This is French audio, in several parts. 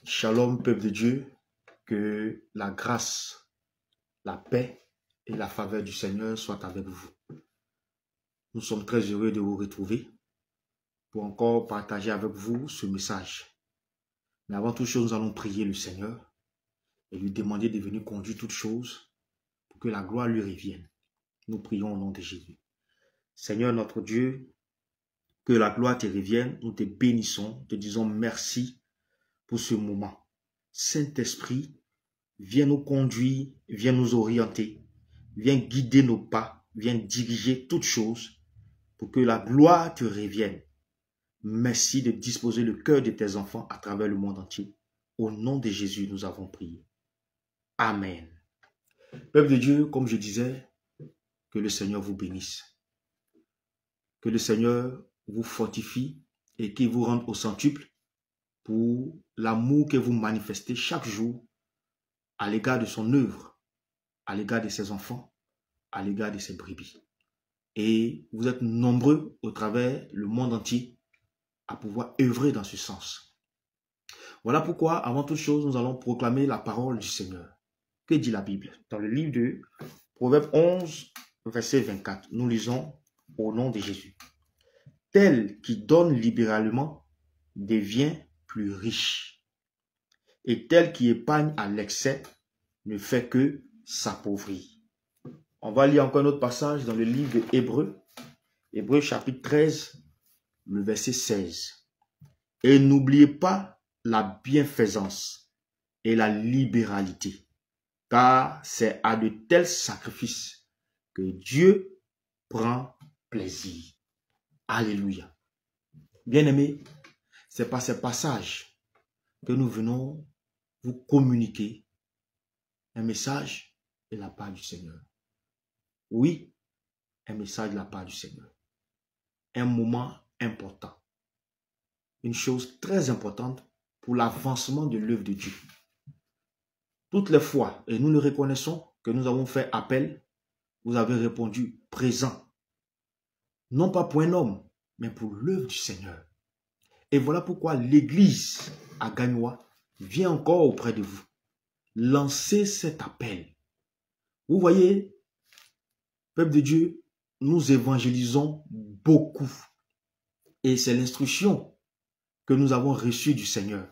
Shalom, peuple de Dieu, que la grâce, la paix et la faveur du Seigneur soient avec vous. Nous sommes très heureux de vous retrouver pour encore partager avec vous ce message. Mais avant toute chose, nous allons prier le Seigneur et lui demander de venir conduire toutes choses pour que la gloire lui revienne. Nous prions au nom de Jésus. Seigneur notre Dieu, que la gloire te revienne, nous te bénissons, te disons merci pour ce moment. Saint-Esprit, viens nous conduire, viens nous orienter, viens guider nos pas, viens diriger toutes choses pour que la gloire te revienne. Merci de disposer le cœur de tes enfants à travers le monde entier. Au nom de Jésus, nous avons prié. Amen. Peuple de Dieu, comme je disais, que le Seigneur vous bénisse. Que le Seigneur vous fortifie et qu'il vous rende au centuple pour l'amour que vous manifestez chaque jour à l'égard de son œuvre, à l'égard de ses enfants, à l'égard de ses brebis. Et vous êtes nombreux au travers le monde entier à pouvoir œuvrer dans ce sens. Voilà pourquoi, avant toute chose, nous allons proclamer la parole du Seigneur. Que dit la Bible? Dans le livre de Proverbe 11, verset 24, nous lisons au nom de Jésus. Tel qui donne libéralement devient plus riche, et tel qui épargne à l'excès ne fait que s'appauvrir. On va lire encore un autre passage dans le livre de Hébreux, Hébreux chapitre 13, le verset 16. Et n'oubliez pas la bienfaisance et la libéralité, car c'est à de tels sacrifices que Dieu prend plaisir. Alléluia. Bien-aimés, c'est par ces passages que nous venons vous communiquer un message de la part du Seigneur. Oui, un message de la part du Seigneur. Un moment important. Une chose très importante pour l'avancement de l'œuvre de Dieu. Toutes les fois, et nous le reconnaissons, que nous avons fait appel, vous avez répondu présent. Non pas pour un homme, mais pour l'œuvre du Seigneur. Et voilà pourquoi l'Église à Gagnoa vient encore auprès de vous. Lancez cet appel. Vous voyez, peuple de Dieu, nous évangélisons beaucoup. Et c'est l'instruction que nous avons reçue du Seigneur.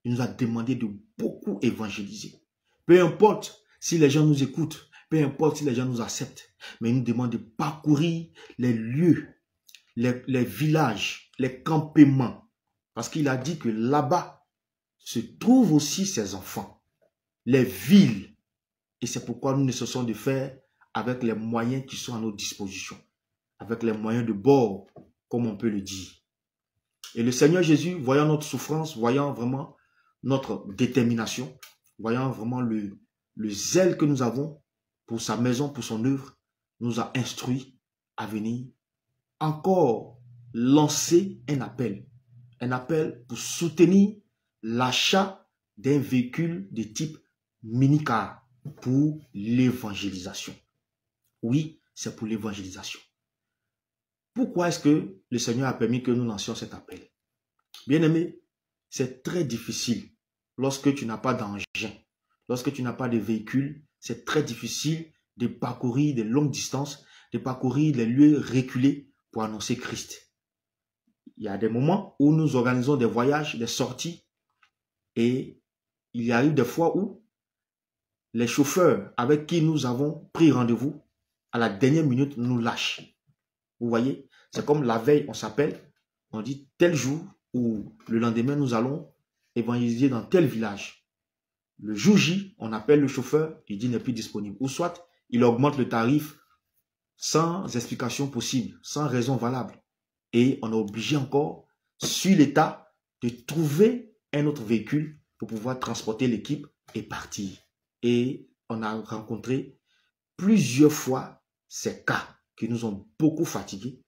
Il nous a demandé de beaucoup évangéliser. Peu importe si les gens nous écoutent, peu importe si les gens nous acceptent, mais il nous demande de parcourir les lieux, les villages, les campements. Parce qu'il a dit que là-bas se trouvent aussi ses enfants, les villes. Et c'est pourquoi nous ne cessons de faire avec les moyens qui sont à notre disposition, avec les moyens de bord, comme on peut le dire. Et le Seigneur Jésus, voyant notre souffrance, voyant vraiment notre détermination, voyant vraiment le zèle que nous avons pour sa maison, pour son œuvre, nous a instruits à venir encore lancer un appel pour soutenir l'achat d'un véhicule de type minicar pour l'évangélisation. Oui, c'est pour l'évangélisation. Pourquoi est-ce que le Seigneur a permis que nous lancions cet appel? Bien-aimé, c'est très difficile lorsque tu n'as pas d'engin, lorsque tu n'as pas de véhicule, c'est très difficile de parcourir des longues distances, de parcourir les lieux reculés pour annoncer Christ. Il y a des moments où nous organisons des voyages, des sorties, et il y arrive des fois où les chauffeurs avec qui nous avons pris rendez-vous, à la dernière minute, nous lâchent. Vous voyez, c'est comme la veille, on s'appelle, on dit tel jour ou le lendemain, nous allons évangéliser dans tel village. Le jour J, on appelle le chauffeur, il dit il n'est plus disponible. Ou soit, il augmente le tarif sans explication possible, sans raison valable. Et on est obligé encore, sur l'État, de trouver un autre véhicule pour pouvoir transporter l'équipe et partir. Et on a rencontré plusieurs fois ces cas qui nous ont beaucoup fatigués.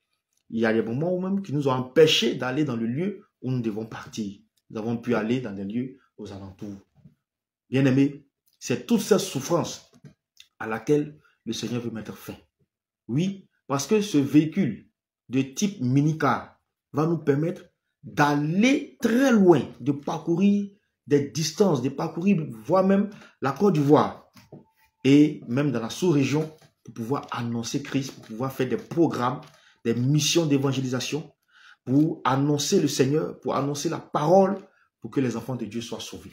Il y a des moments où même qui nous ont empêchés d'aller dans le lieu où nous devons partir. Nous avons pu aller dans des lieux aux alentours. Bien-aimés, c'est toute cette souffrance à laquelle le Seigneur veut mettre fin. Oui, parce que ce véhicule de type minicar va nous permettre d'aller très loin, de parcourir des distances, de parcourir, voire même la Côte d'Ivoire et même dans la sous-région pour pouvoir annoncer Christ, pour pouvoir faire des programmes, des missions d'évangélisation, pour annoncer le Seigneur, pour annoncer la parole, pour que les enfants de Dieu soient sauvés.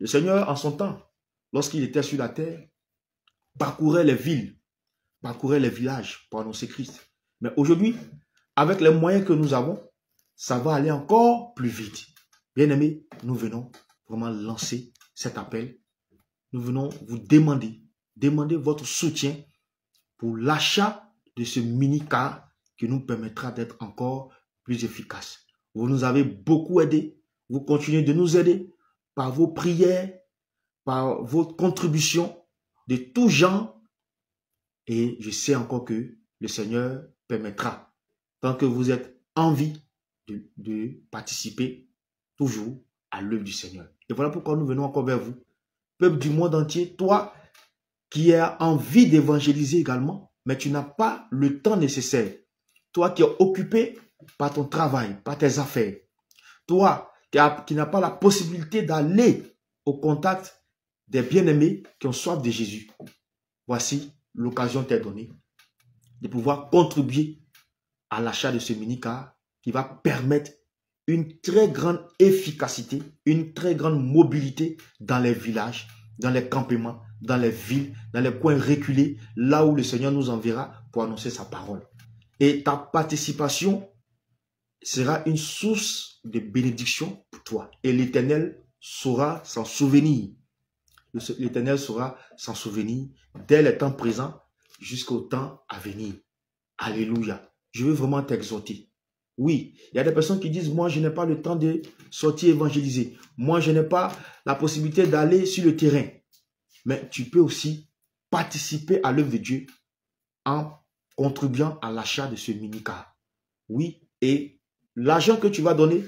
Le Seigneur, en son temps, lorsqu'il était sur la terre, parcourait les villes, parcourait les villages pour annoncer Christ. Mais aujourd'hui, avec les moyens que nous avons, ça va aller encore plus vite. Bien-aimés, nous venons vraiment lancer cet appel. Nous venons vous demander votre soutien pour l'achat de ce mini-car qui nous permettra d'être encore plus efficaces. Vous nous avez beaucoup aidés. Vous continuez de nous aider par vos prières, par vos contributions de tout genre. Et je sais encore que le Seigneur permettra, tant que vous êtes en vie, de participer toujours à l'œuvre du Seigneur. Et voilà pourquoi nous venons encore vers vous. Peuple du monde entier, toi qui as envie d'évangéliser également, mais tu n'as pas le temps nécessaire. Toi qui es occupé par ton travail, par tes affaires. Toi qui n'as pas la possibilité d'aller au contact des bien-aimés qui ont soif de Jésus. Voici l'occasion t'est donnée de pouvoir contribuer à l'achat de ce mini-car qui va permettre une très grande efficacité, une très grande mobilité dans les villages, dans les campements, dans les villes, dans les coins reculés, là où le Seigneur nous enverra pour annoncer sa parole. Et ta participation sera une source de bénédiction pour toi. Et l'Éternel saura s'en souvenir. L'Éternel saura s'en souvenir dès le temps présent jusqu'au temps à venir. Alléluia. Je veux vraiment t'exhorter. Oui, il y a des personnes qui disent, moi je n'ai pas le temps de sortir évangéliser. Moi je n'ai pas la possibilité d'aller sur le terrain. Mais tu peux aussi participer à l'œuvre de Dieu en contribuant à l'achat de ce mini-car. Oui, et l'argent que tu vas donner,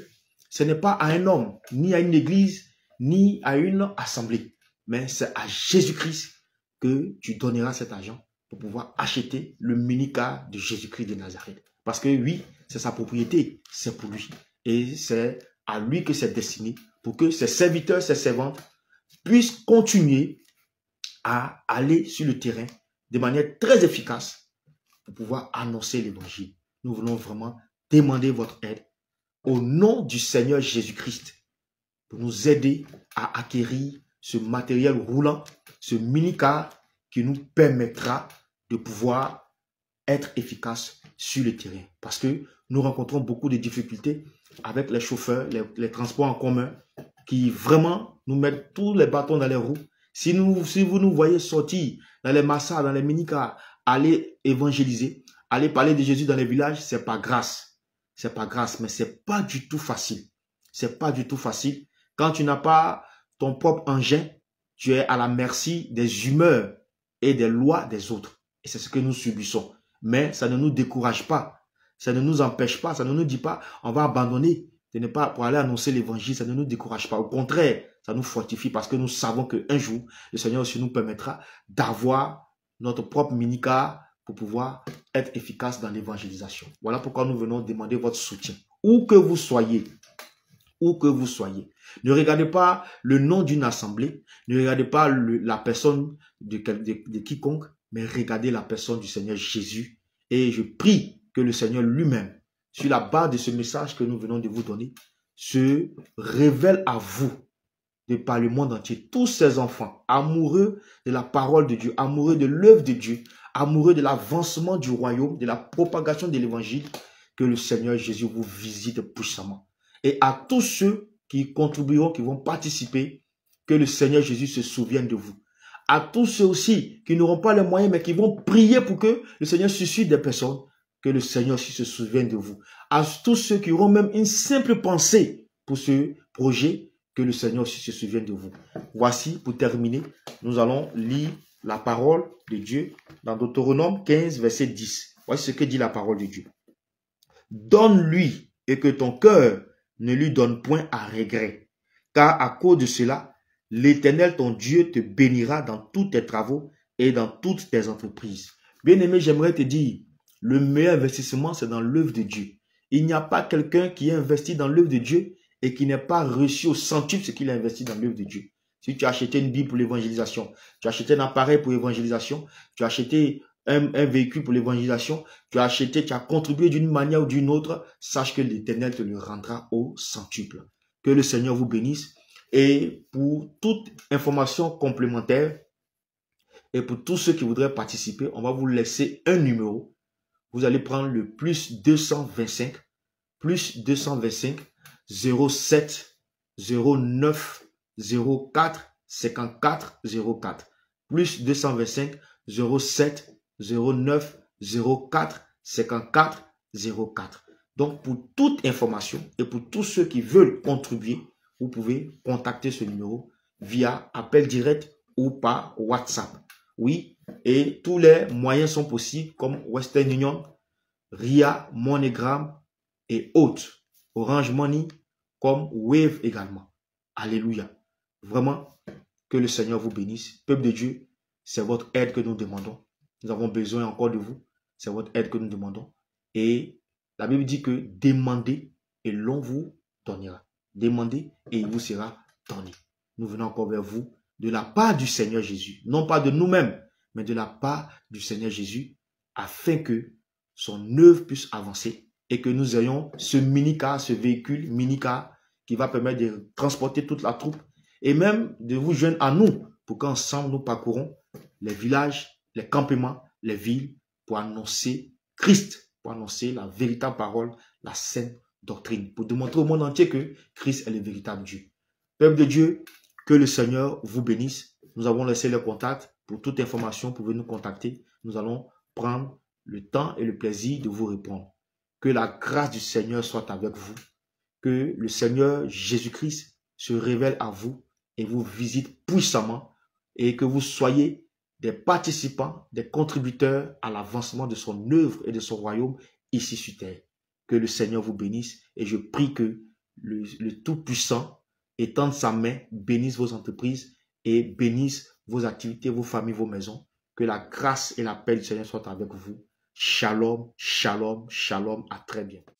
ce n'est pas à un homme, ni à une église, ni à une assemblée. Mais c'est à Jésus-Christ que tu donneras cet argent pour pouvoir acheter le mini-car de Jésus-Christ de Nazareth. Parce que oui, c'est sa propriété, c'est pour lui. Et c'est à lui que c'est destiné pour que ses serviteurs, ses servantes puissent continuer à aller sur le terrain de manière très efficace pour pouvoir annoncer l'évangile. Nous voulons vraiment demander votre aide au nom du Seigneur Jésus-Christ pour nous aider à acquérir ce matériel roulant, ce mini-car qui nous permettra de pouvoir être efficace sur le terrain. Parce que nous rencontrons beaucoup de difficultés avec les chauffeurs, les transports en commun qui vraiment nous mettent tous les bâtons dans les roues. Si vous nous voyez sortir dans les massas, dans les mini-cars, aller évangéliser, aller parler de Jésus dans les villages, c'est pas grâce. C'est pas grâce, mais c'est pas du tout facile. C'est pas du tout facile. Quand tu n'as pas ton propre engin, tu es à la merci des humeurs et des lois des autres. Et c'est ce que nous subissons. Mais ça ne nous décourage pas. Ça ne nous empêche pas. Ça ne nous dit pas, on va abandonner de ne pas pour aller annoncer l'évangile. Ça ne nous décourage pas. Au contraire, ça nous fortifie parce que nous savons qu'un jour, le Seigneur aussi nous permettra d'avoir notre propre mini-car pour pouvoir être efficace dans l'évangélisation. Voilà pourquoi nous venons demander votre soutien. Où que vous soyez, où que vous soyez. Ne regardez pas le nom d'une assemblée, ne regardez pas la personne de quiconque, mais regardez la personne du Seigneur Jésus. Et je prie que le Seigneur lui-même, sur la base de ce message que nous venons de vous donner, se révèle à vous de par le monde entier. Tous ces enfants, amoureux de la parole de Dieu, amoureux de l'œuvre de Dieu, amoureux de l'avancement du royaume, de la propagation de l'évangile, que le Seigneur Jésus vous visite puissamment. Et à tous ceux qui contribueront, qui vont participer, que le Seigneur Jésus se souvienne de vous. À tous ceux aussi qui n'auront pas les moyens, mais qui vont prier pour que le Seigneur suscite des personnes, que le Seigneur aussi se souvienne de vous. À tous ceux qui auront même une simple pensée pour ce projet, que le Seigneur aussi se souvienne de vous. Voici, pour terminer, nous allons lire la parole de Dieu dans Deutéronome 15, verset 10. Voici ce que dit la parole de Dieu. Donne-lui et que ton cœur ne lui donne point à regret, car à cause de cela, l'Éternel ton Dieu te bénira dans tous tes travaux et dans toutes tes entreprises. Bien-aimé, j'aimerais te dire, le meilleur investissement, c'est dans l'œuvre de Dieu. Il n'y a pas quelqu'un qui est investi dans l'œuvre de Dieu et qui n'est pas reçu au centuple ce qu'il a investi dans l'œuvre de Dieu. Si tu as acheté une Bible pour l'évangélisation, tu as acheté un appareil pour l'évangélisation, tu as acheté un véhicule pour l'évangélisation, tu as contribué d'une manière ou d'une autre, sache que l'Éternel te le rendra au centuple. Que le Seigneur vous bénisse. Et pour toute information complémentaire, et pour tous ceux qui voudraient participer, on va vous laisser un numéro. Vous allez prendre le plus 225 07 09 04 54 04. Plus 225 07 09 04 54 04. Donc, pour toute information et pour tous ceux qui veulent contribuer, vous pouvez contacter ce numéro via appel direct ou par WhatsApp. Oui, et tous les moyens sont possibles comme Western Union, RIA, MoneyGram et autres. Orange Money comme Wave également. Alléluia. Vraiment, que le Seigneur vous bénisse. Peuple de Dieu, c'est votre aide que nous demandons. Nous avons besoin encore de vous. C'est votre aide que nous demandons. Et la Bible dit que demandez et l'on vous donnera. Demandez et il vous sera donné. Nous venons encore vers vous de la part du Seigneur Jésus. Non pas de nous-mêmes, mais de la part du Seigneur Jésus, afin que son œuvre puisse avancer et que nous ayons ce mini-car, ce véhicule mini-car qui va permettre de transporter toute la troupe et même de vous joindre à nous pour qu'ensemble nous parcourons les villages, les campements, les villes pour annoncer Christ, pour annoncer la véritable parole, la sainte doctrine, pour démontrer au monde entier que Christ est le véritable Dieu. Peuple de Dieu, que le Seigneur vous bénisse. Nous avons laissé le contact. Pour toute information, vous pouvez nous contacter. Nous allons prendre le temps et le plaisir de vous répondre. Que la grâce du Seigneur soit avec vous. Que le Seigneur Jésus-Christ se révèle à vous et vous visite puissamment et que vous soyez des participants, des contributeurs à l'avancement de son œuvre et de son royaume ici sur terre. Que le Seigneur vous bénisse et je prie que le Tout-Puissant étende sa main, bénisse vos entreprises et bénisse vos activités, vos familles, vos maisons. Que la grâce et la paix du Seigneur soient avec vous. Shalom, shalom, shalom. À très bientôt.